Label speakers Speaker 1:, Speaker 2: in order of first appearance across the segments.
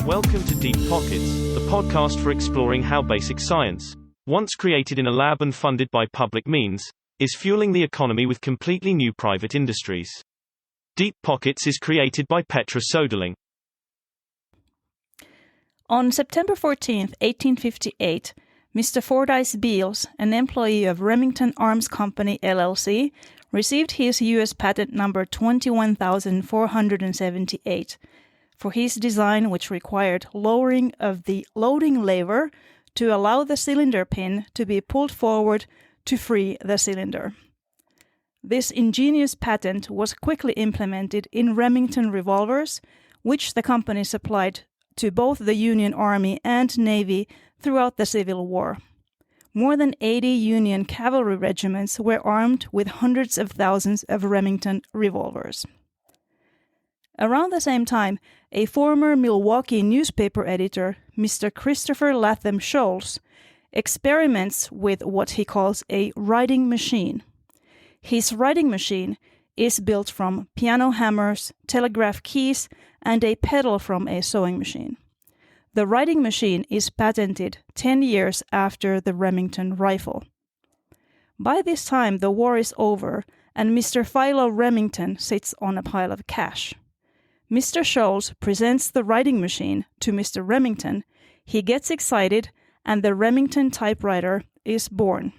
Speaker 1: Welcome to Deep Pockets, the podcast for exploring how basic science, once created in a lab and funded by public means, is fueling the economy with completely new private industries. Deep Pockets is created by Petra Soderling.
Speaker 2: On September 14, 1858, Mr. Fordyce Beals, an employee of Remington Arms Company LLC, received his U.S. patent number 21,478 for his design, which required lowering of the loading lever to allow the cylinder pin to be pulled forward to free the cylinder. This ingenious patent was quickly implemented in Remington revolvers, which the company supplied to both the Union Army and Navy throughout the Civil War. More than 80 Union cavalry regiments were armed with hundreds of thousands of Remington revolvers. Around the same time, a former Milwaukee newspaper editor, Mr. Christopher Latham Scholes, experiments with what he calls a writing machine. His writing machine is built from piano hammers, telegraph keys, and a pedal from a sewing machine. The writing machine is patented 10 years after the Remington rifle. By this time, the war is over, and Mr. Philo Remington sits on a pile of cash. Mr. Scholes presents the writing machine to Mr. Remington. He gets excited, and the Remington typewriter is born.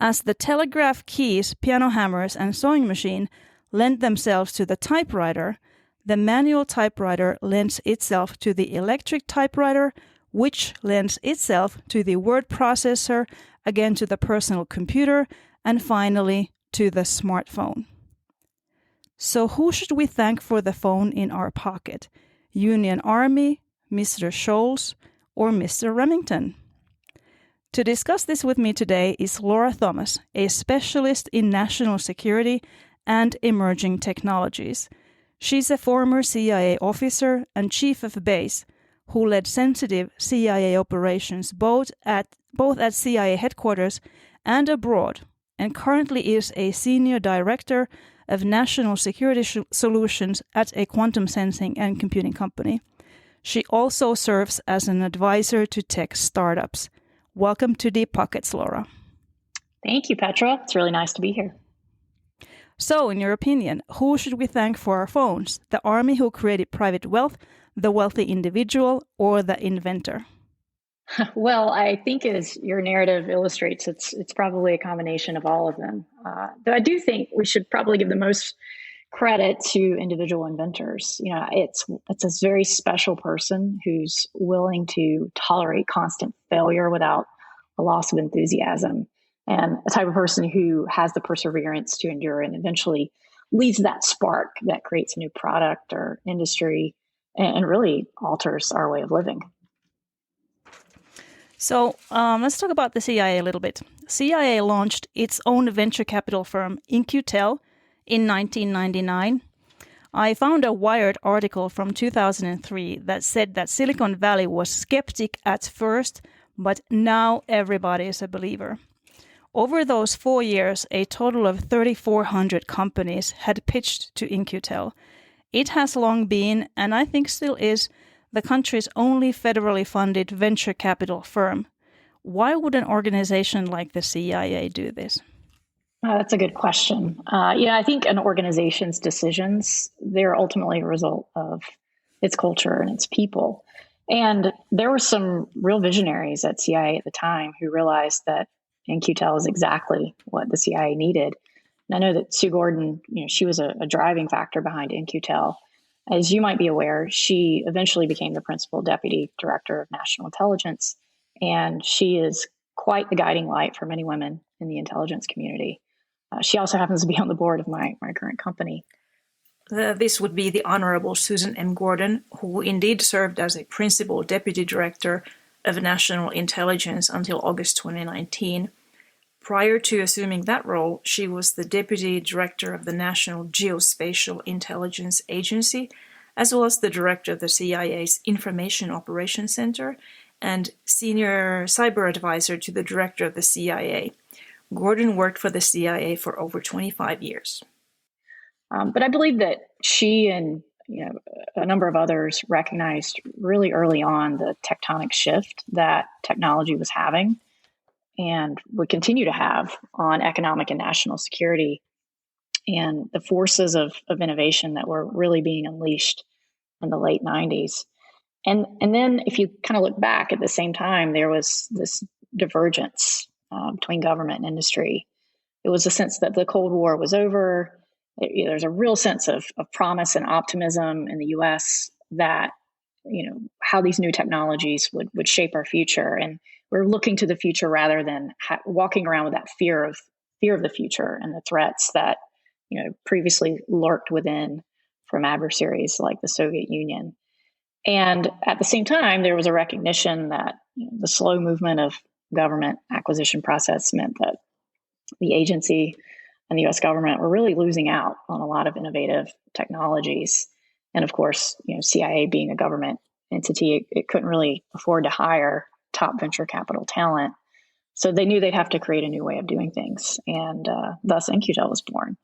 Speaker 2: As the telegraph keys, piano hammers, and sewing machine lend themselves to the typewriter, the manual typewriter lends itself to the electric typewriter, which lends itself to the word processor, again to the personal computer, and finally to the smartphone. So who should we thank for the phone in our pocket? Union Army, Mr. Scholes, or Mr. Remington? To discuss this with me today is Laura Thomas, a specialist in national security and emerging technologies. She's a former CIA officer and chief of base who led sensitive CIA operations both at CIA headquarters and abroad, and currently is a senior director of national security solutions at a quantum sensing and computing company. She also serves as an advisor to tech startups. Welcome to Deep Pockets, Laura.
Speaker 3: Thank you, Petra. It's really nice to be here.
Speaker 2: So, in your opinion, who should we thank for our phones? The army who created private wealth, the wealthy individual, or the inventor?
Speaker 3: Well, I think as your narrative illustrates, it's probably a combination of all of them. Though I do think we should probably give the most credit to individual inventors. You know, it's a very special person who's willing to tolerate constant failure without a loss of enthusiasm, and a type of person who has the perseverance to endure and eventually leaves that spark that creates a new product or industry and really alters our way of living.
Speaker 2: So let's talk about the CIA a little bit. CIA launched its own venture capital firm, In-Q-Tel, in 1999. I found a Wired article from 2003 that said that Silicon Valley was skeptic at first, but now everybody is a believer. Over those 4 years, a total of 3,400 companies had pitched to In-Q-Tel. It has long been, and I think still is, the country's only federally funded venture capital firm. Why would an organization like the CIA do this?
Speaker 3: That's a good question. I think an organization's decisions, they're ultimately a result of its culture and its people. And there were some real visionaries at CIA at the time who realized that In-Q-Tel is exactly what the CIA needed. And I know that Sue Gordon, she was a driving factor behind In-Q-Tel. As you might be aware, she eventually became the principal deputy director of national intelligence, and she is quite the guiding light for many women in the intelligence community. She also happens to be on the board of my current company.
Speaker 2: This would be the Honorable Susan M. Gordon, who indeed served as a principal deputy director of national intelligence until August 2019. Prior to assuming that role, she was the deputy director of the National Geospatial Intelligence Agency, as well as the director of the CIA's Information Operations Center and senior cyber advisor to the director of the CIA. Gordon worked for the CIA for over 25 years.
Speaker 3: But I believe that she and a number of others recognized really early on the tectonic shift that technology was having and would continue to have on economic and national security, and the forces of innovation that were really being unleashed in the late 90s. And then if you kind of look back at the same time, there was this divergence between government and industry. It was a sense that the Cold War was over. There's a real sense of promise and optimism in the U.S. that, how these new technologies would shape our future. And we're looking to the future rather than walking around with that fear of the future and the threats that, previously lurked within from adversaries like the Soviet Union. And at the same time, there was a recognition that the slow movement of government acquisition process meant that the agency and the U.S. government were really losing out on a lot of innovative technologies. And of course, CIA being a government entity, it couldn't really afford to hire top venture capital talent. So they knew they'd have to create a new way of doing things. And thus In-Q-Tel was born.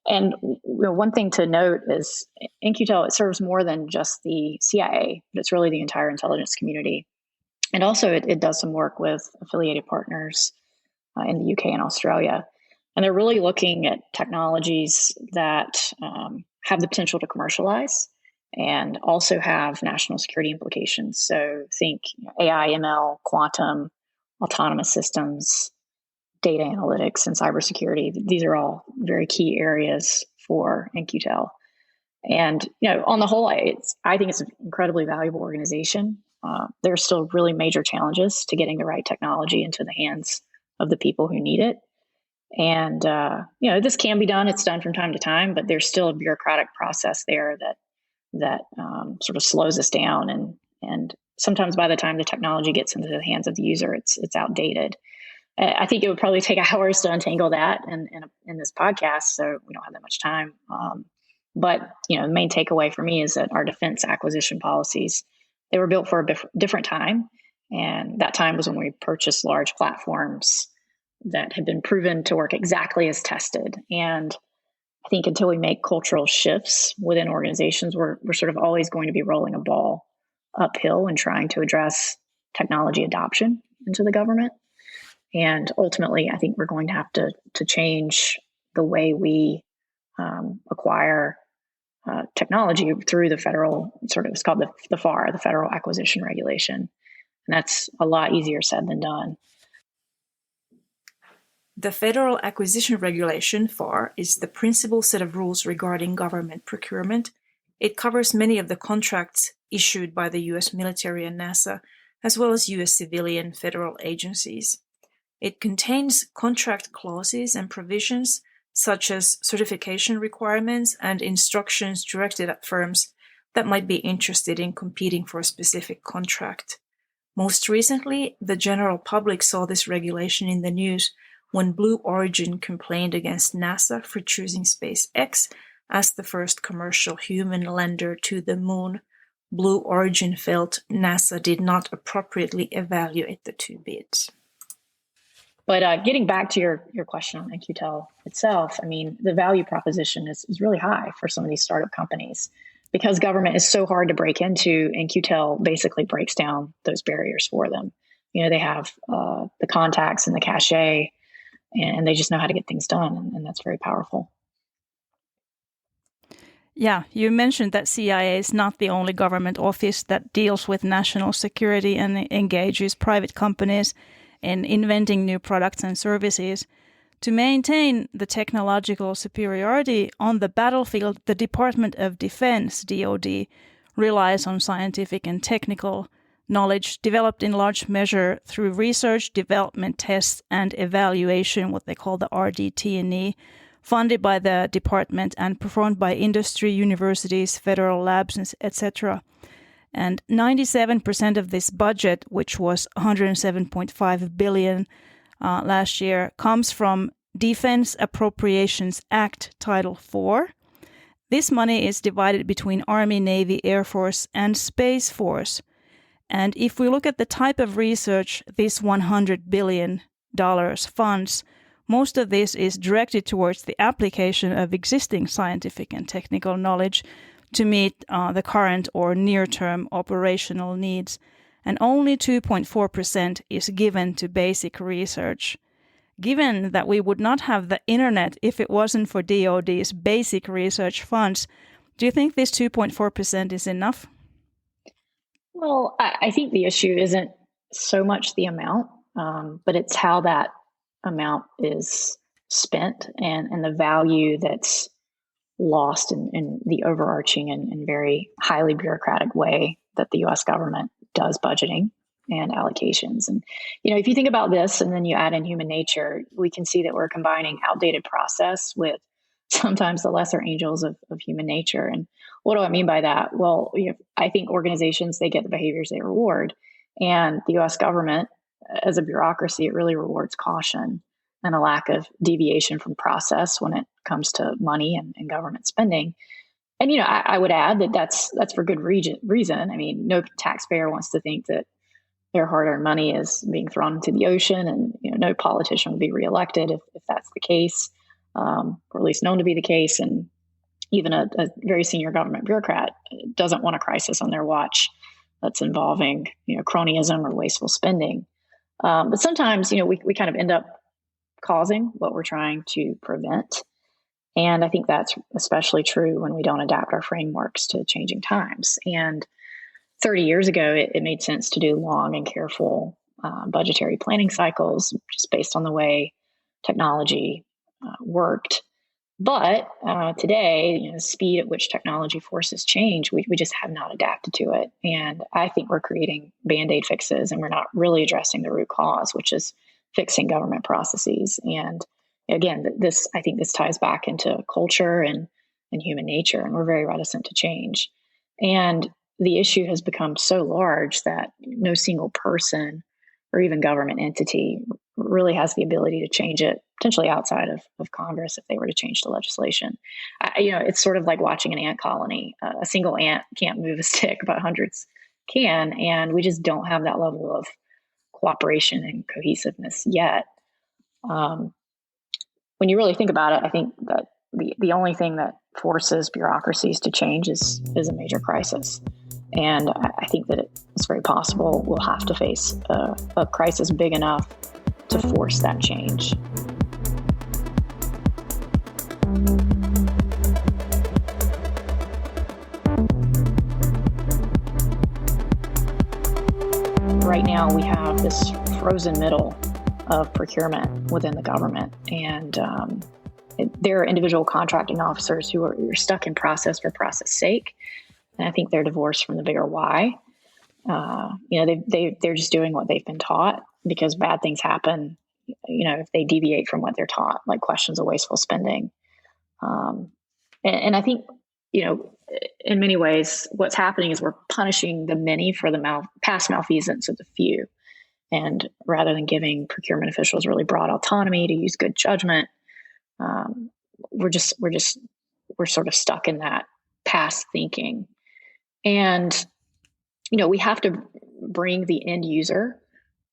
Speaker 3: And one thing to note is In-Q-Tel, it serves more than just the CIA, but it's really the entire intelligence community. And also it does some work with affiliated partners in the UK and Australia. And they're really looking at technologies that have the potential to commercialize and also have national security implications. So think AI, ML, quantum, autonomous systems, data analytics, and cybersecurity. These are all very key areas for In-Q-Tel. And on the whole, I think it's an incredibly valuable organization. There are still really major challenges to getting the right technology into the hands of the people who need it. And this can be done. It's done from time to time, but there's still a bureaucratic process there that sort of slows us down. And sometimes by the time the technology gets into the hands of the user, it's outdated. I think it would probably take hours to untangle that in this podcast, so we don't have that much time. But the main takeaway for me is that our defense acquisition policies, they were built for a different time, and that time was when we purchased large platforms that had been proven to work exactly as tested. And I think until we make cultural shifts within organizations, we're sort of always going to be rolling a ball uphill and trying to address technology adoption into the government. And ultimately, I think we're going to have to change the way we acquire technology through the federal, it's called the FAR, the Federal Acquisition Regulation. And that's a lot easier said than done.
Speaker 2: The Federal Acquisition Regulation, FAR, is the principal set of rules regarding government procurement. It covers many of the contracts issued by the U.S. military and NASA, as well as U.S. civilian federal agencies. It contains contract clauses and provisions such as certification requirements and instructions directed at firms that might be interested in competing for a specific contract. Most recently, the general public saw this regulation in the news when Blue Origin complained against NASA for choosing SpaceX as the first commercial human lander to the moon. Blue Origin felt NASA did not appropriately evaluate the two bids.
Speaker 3: But getting back to your question on In-Q-Tel itself, I mean, the value proposition is really high for some of these startup companies. Because government is so hard to break into, In-Q-Tel basically breaks down those barriers for them. They have the contacts and the cachet, and they just know how to get things done, and that's very powerful.
Speaker 2: Yeah, you mentioned that CIA is not the only government office that deals with national security and engages private companies in inventing new products and services. To maintain the technological superiority on the battlefield, the Department of Defense, DoD, relies on scientific and technical knowledge developed in large measure through research, development, tests, and evaluation, what they call the RDT&E, funded by the department and performed by industry, universities, federal labs, etc. And 97% of this budget, which was $107.5 billion last year, comes from Defense Appropriations Act Title IV. This money is divided between Army, Navy, Air Force, and Space Force. And if we look at the type of research this $100 billion funds, most of this is directed towards the application of existing scientific and technical knowledge to meet the current or near-term operational needs, and only 2.4% is given to basic research. Given that we would not have the internet if it wasn't for DoD's basic research funds, do you think this 2.4% is enough?
Speaker 3: Well, I think the issue isn't so much the amount, but it's how that amount is spent and the value that's lost in the overarching and very highly bureaucratic way that the U.S. government does budgeting and allocations. And, if you think about this and then you add in human nature, we can see that we're combining outdated process with sometimes the lesser angels of human nature. And what do I mean by that? Well, I think organizations, they get the behaviors they reward. And the U.S. government, as a bureaucracy, it really rewards caution and a lack of deviation from process when it comes to money and government spending. And, I would add that that's for good reason. I mean, no taxpayer wants to think that their hard-earned money is being thrown into the ocean, and no politician would be reelected if that's the case, or at least known to be the case. And even a very senior government bureaucrat doesn't want a crisis on their watch that's involving cronyism or wasteful spending. But sometimes we kind of end up causing what we're trying to prevent. And I think that's especially true when we don't adapt our frameworks to changing times. And 30 years ago, it made sense to do long and careful budgetary planning cycles just based on the way technology worked. But today, the speed at which technology forces change, we just have not adapted to it. And I think we're creating Band-Aid fixes, and we're not really addressing the root cause, which is fixing government processes. And again, I think this ties back into culture and human nature, and we're very reticent to change. And the issue has become so large that no single person or even government entity really has the ability to change it, potentially outside of Congress if they were to change the legislation. It's sort of like watching an ant colony. A single ant can't move a stick, but hundreds can. And we just don't have that level of cooperation and cohesiveness yet. When you really think about it, I think that the only thing that forces bureaucracies to change is a major crisis. And I think that it's very possible we'll have to face a crisis big enough to force that change. Right now, we have this frozen middle of procurement within the government. And there are individual contracting officers who are stuck in process for process sake. And I think they're divorced from the bigger why. They're just doing what they've been taught, because bad things happen, if they deviate from what they're taught, like questions of wasteful spending. And I think, in many ways, what's happening is we're punishing the many for the past malfeasance of the few. And rather than giving procurement officials really broad autonomy to use good judgment, we're sort of stuck in that past thinking. And, we have to bring the end user,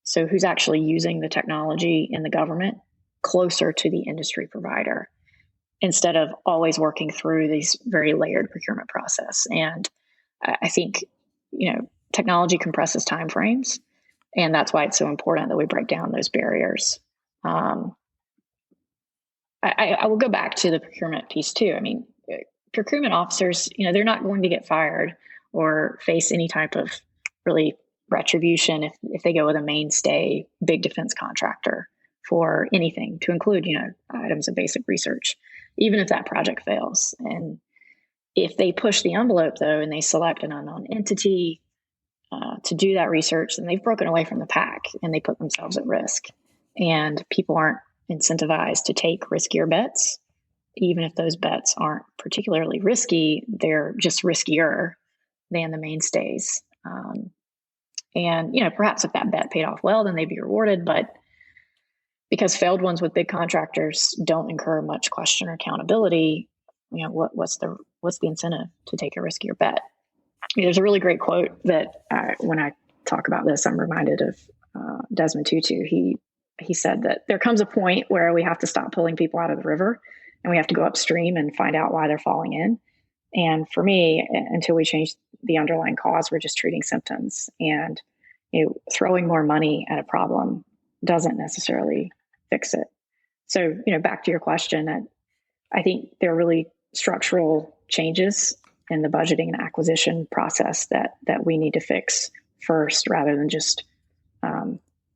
Speaker 3: so who's actually using the technology in the government, closer to the industry provider, instead of always working through these very layered procurement process. And I think, technology compresses timeframes, and that's why it's so important that we break down those barriers. I will go back to the procurement piece too. I mean, procurement officers, they're not going to get fired or face any type of really retribution if they go with a mainstay big defense contractor for anything, to include, items of basic research, even if that project fails. And if they push the envelope, though, and they select an unknown entity to do that research, then they've broken away from the pack and they put themselves at risk. And people aren't incentivized to take riskier bets. Even if those bets aren't particularly risky, they're just riskier than the mainstays. And perhaps if that bet paid off well, then they'd be rewarded. But because failed ones with big contractors don't incur much question or accountability, what's the incentive to take a riskier bet? There's a really great quote that when I talk about this, I'm reminded of Desmond Tutu. He said that there comes a point where we have to stop pulling people out of the river, and we have to go upstream and find out why they're falling in. And for me, until we change the underlying cause, we're just treating symptoms. And throwing more money at a problem doesn't necessarily fix it. So, back to your question, I think there are really structural changes in the budgeting and acquisition process that we need to fix first, rather than just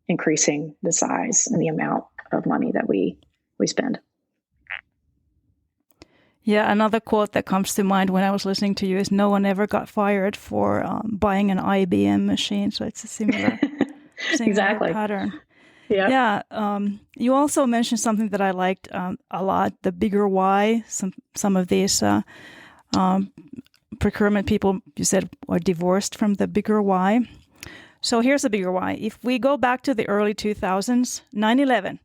Speaker 3: increasing the size and the amount of money that we spend.
Speaker 2: Yeah, another quote that comes to mind when I was listening to you is, "No one ever got fired for buying an IBM machine." So it's a similar
Speaker 3: exactly
Speaker 2: pattern.
Speaker 3: Yep.
Speaker 2: Yeah. You also mentioned something that I liked a lot: the bigger why. Some of these procurement people, you said, are divorced from the bigger why. So here's the bigger why. If we go back to the early 2000s, 9/11,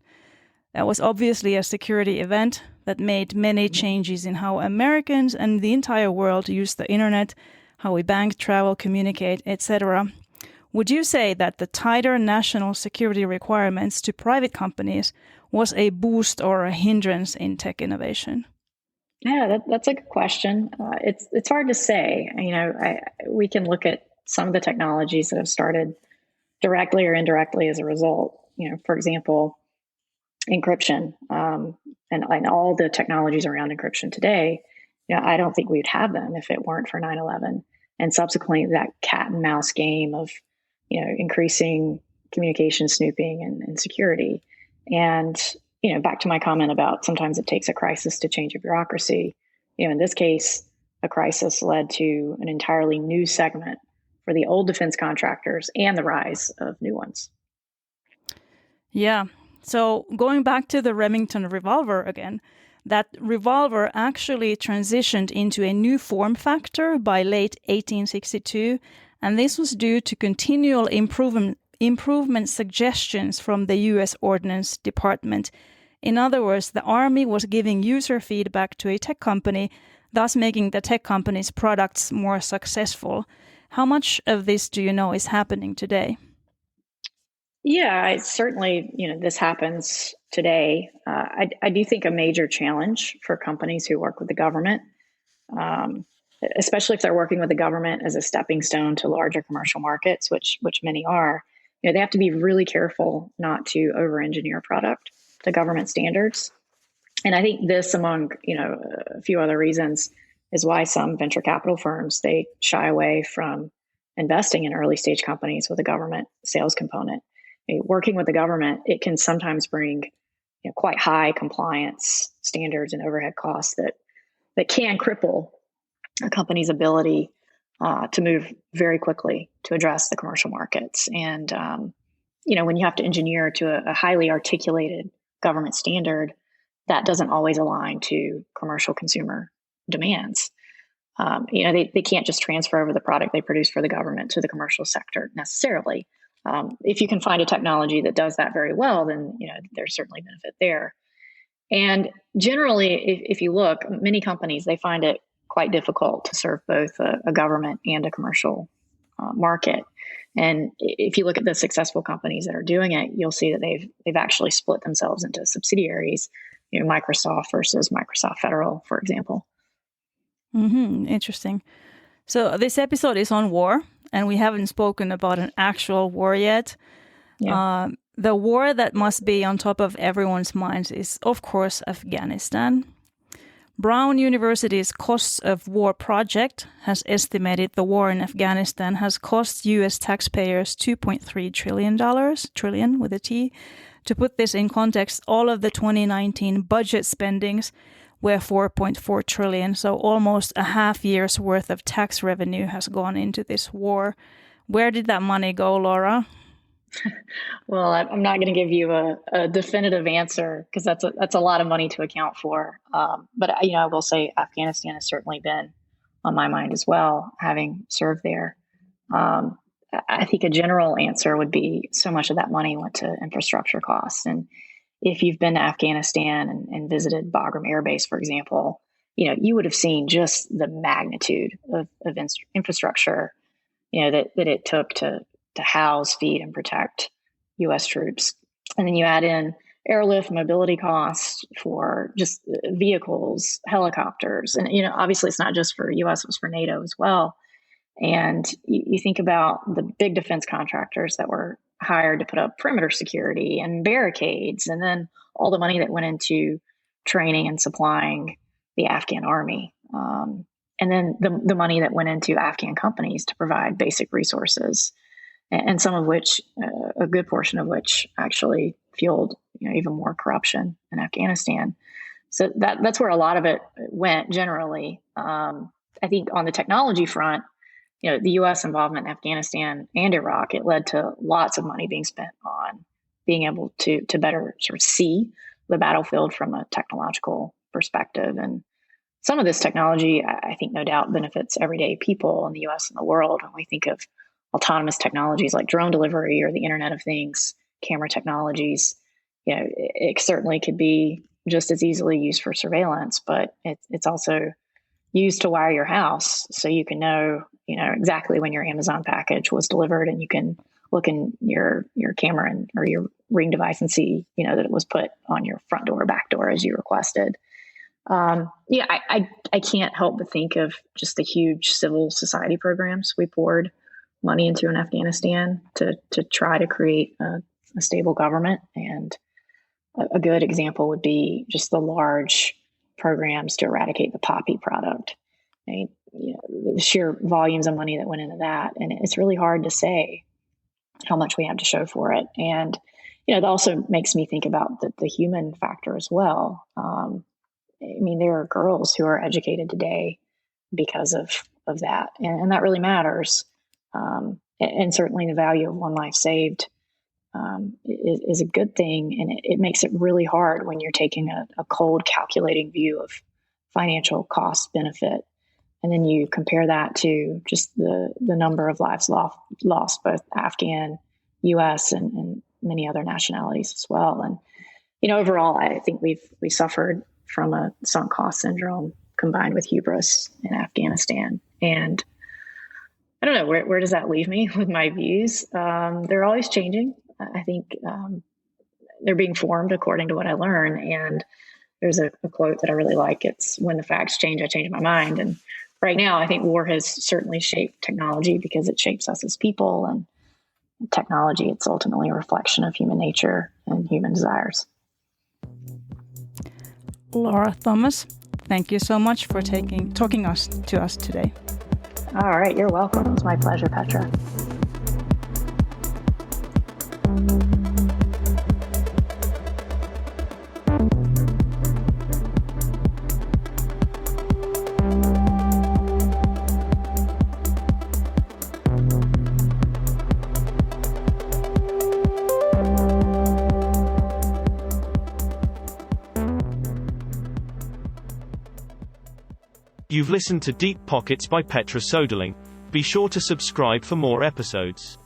Speaker 2: that was obviously a security event that made many changes in how Americans and the entire world use the internet, how we bank, travel, communicate, etc. Would you say that the tighter national security requirements to private companies was a boost or a hindrance in tech innovation?
Speaker 3: Yeah, that's a good question. It's hard to say. We can look at some of the technologies that have started directly or indirectly as a result. For example, encryption, and all the technologies around encryption today. I don't think we'd have them if it weren't for 9/11, and subsequently that cat and mouse game of increasing communication snooping and security. And back to my comment about sometimes it takes a crisis to change a bureaucracy. In this case, a crisis led to an entirely new segment for the old defense contractors and the rise of new ones.
Speaker 2: Yeah. So going back to the Remington revolver again, that revolver actually transitioned into a new form factor by late 1862, and this was due to continual improvement suggestions from the U.S. Ordnance Department. In other words, the Army was giving user feedback to a tech company, thus making the tech company's products more successful. How much of this do you know is happening today?
Speaker 3: Yeah, certainly, this happens today. I do think a major challenge for companies who work with the government, especially if they're working with the government as a stepping stone to larger commercial markets, which many are, they have to be really careful not to over-engineer product to government standards. And I think this, among a few other reasons, is why some venture capital firms, they shy away from investing in early stage companies with a government sales component. Working with the government, it can sometimes bring quite high compliance standards and overhead costs that can cripple a company's ability to move very quickly to address the commercial markets. And when you have to engineer to a highly articulated government standard, that doesn't always align to commercial consumer demands. They can't just transfer over the product they produce for the government to the commercial sector necessarily. If you can find a technology that does that very well, then there's certainly benefit there. And generally, if you look, many companies, they find it quite difficult to serve both a government and a commercial market. And if you look at the successful companies that are doing it, you'll see that they've actually split themselves into subsidiaries. Microsoft versus Microsoft Federal, for example.
Speaker 2: Interesting. So this episode is on war, and we haven't spoken about an actual war yet.
Speaker 3: Yeah.
Speaker 2: The war that must be on top of everyone's minds is, of course, Afghanistan. Brown University's Costs of War project has estimated the war in Afghanistan has cost U.S. taxpayers $2.3 trillion with a T. To put this in context, all of the 2019 budget spendings were $4.4 trillion, so almost a half year's worth of tax revenue has gone into this war. Where did that money go, Laura?
Speaker 3: Well, I'm not going to give you a definitive answer because that's a lot of money to account for. But I will say Afghanistan has certainly been on my mind as well, having served there. I think a general answer would be so much of that money went to infrastructure costs. And if you've been to Afghanistan and visited Bagram Air Base, for example, you would have seen just the magnitude of infrastructure, that it took to house, feed, and protect U.S. troops. And then you add in, airlift mobility costs, for just vehicles, helicopters. And, obviously it's not just for US, it was for NATO as well. And you think about the big defense contractors that were hired to put up perimeter security and barricades, and then all the money that went into training and supplying the Afghan army. And then the money that went into Afghan companies to provide basic resources, and some of which, a good portion of which actually fueled even more corruption in Afghanistan. So that's where a lot of it went generally. I think on the technology front, the U.S. involvement in Afghanistan and Iraq, it led to lots of money being spent on being able to better sort of see the battlefield from a technological perspective. And some of this technology, I think, no doubt benefits everyday people in the U.S. and the world. When we think of autonomous technologies like drone delivery or the Internet of Things, camera technologies, it certainly could be just as easily used for surveillance, but it's also used to wire your house, so you can know exactly when your Amazon package was delivered, and you can look in your camera or your Ring device and see that it was put on your front door or back door as you requested. I can't help but think of just the huge civil society programs we poured money into in Afghanistan to try to create a stable government. And a good example would be just the large programs to eradicate the poppy product. The sheer volumes of money that went into that. And it's really hard to say how much we have to show for it. And, it also makes me think about the human factor as well. There are girls who are educated today because of that. And that really matters. And certainly the value of one life saved is a good thing. And it makes it really hard when you're taking a cold, calculating view of financial cost benefit. And then you compare that to just the number of lives lost, both Afghan, US, and many other nationalities as well. And, overall, I think we suffered from a sunk cost syndrome combined with hubris in Afghanistan. And I don't know, where does that leave me with my views? They're always changing. I think they're being formed according to what I learn. And there's a quote that I really like. It's, "When the facts change, I change my mind." And right now, I think war has certainly shaped technology because it shapes us as people. And technology, it's ultimately a reflection of human nature and human desires.
Speaker 2: Laura Thomas, thank you so much for talking to us today.
Speaker 3: All right, you're welcome. It was my pleasure, Petra.
Speaker 1: You've listened to Deep Pockets by Petra Soderling. Be sure to subscribe for more episodes.